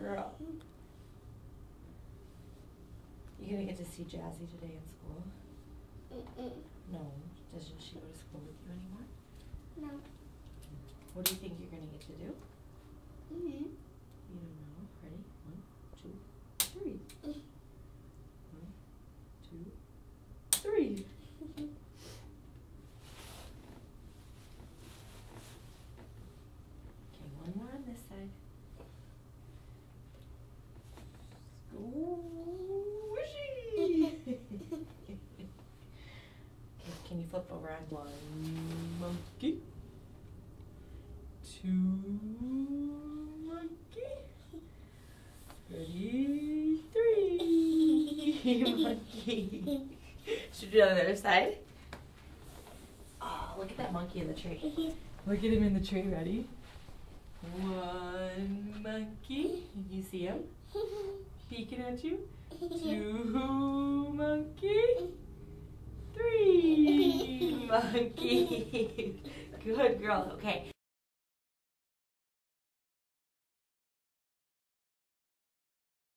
girl. You gonna get to see Jazzy today in school? No. Doesn't she go to school with you anymore? No. What do you think you're gonna get to do? You don't know. Ready? 1, 2, 3. 1, 2, 3. Okay, one more on this side. Squishy! Okay, can you flip over on 1 monkey? 2 monkey. Ready? 3 monkey. Should we do it on the other side? Oh, look at that monkey in the tree. Look at him in the tree. Ready? 1 monkey. You see him? Peeking at you. 2 monkey. 3 monkey. Good girl. Okay.